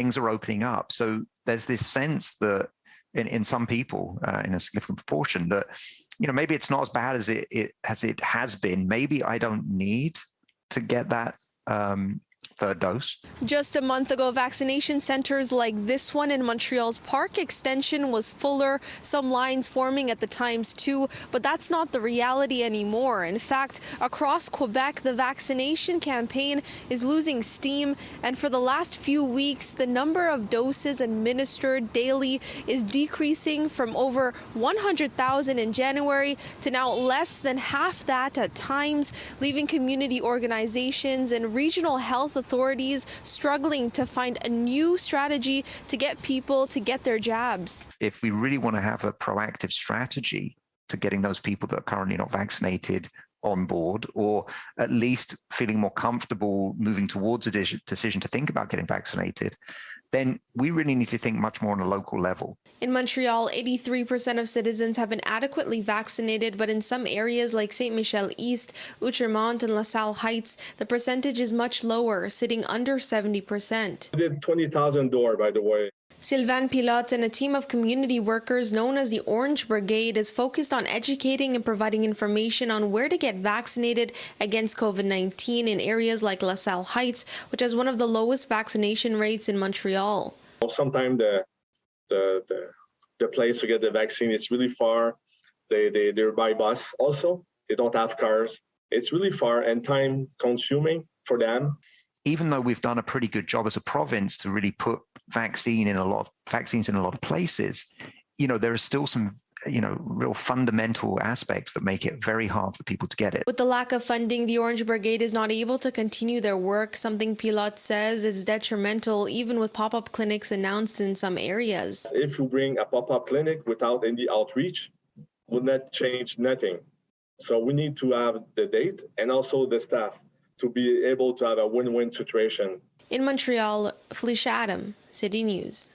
things are opening up. So there's this sense that in some people, in a significant proportion, that maybe it's not as bad as it has been. Maybe I don't need to get that third dose. Just a month ago, vaccination centers like this one in Montreal's Park Extension was fuller, some lines forming at the times too, but that's not the reality anymore. In fact, across Quebec, the vaccination campaign is losing steam, and for the last few weeks, the number of doses administered daily is decreasing from over 100,000 in January to now less than half that at times, leaving community organizations and regional health authorities struggling to find a new strategy to get people to get their jabs. If we really want to have a proactive strategy to getting those people that are currently not vaccinated on board, or at least feeling more comfortable moving towards a decision to think about getting vaccinated, then we really need to think much more on a local level. In Montreal, 83% of citizens have been adequately vaccinated, but in some areas like St. Michel East, Outremont, and LaSalle Heights, the percentage is much lower, sitting under 70%. We did 20,000 door, by the way. Sylvain Pilote and a team of community workers known as the Orange Brigade is focused on educating and providing information on where to get vaccinated against COVID-19 in areas like LaSalle Heights, which has one of the lowest vaccination rates in Montreal. Sometimes the place to get the vaccine is really far. They're by bus also. They don't have cars. It's really far and time consuming for them. Even though we've done a pretty good job as a province to really put vaccines in a lot of places, there are still some, real fundamental aspects that make it very hard for people to get it. With the lack of funding, the Orange Brigade is not able to continue their work, something Pilote says is detrimental, even with pop-up clinics announced in some areas. If you bring a pop-up clinic without any outreach, will not change nothing. So we need to have the date and also the staff to be able to have a win-win situation. In Montreal, Felisha Adam, City News.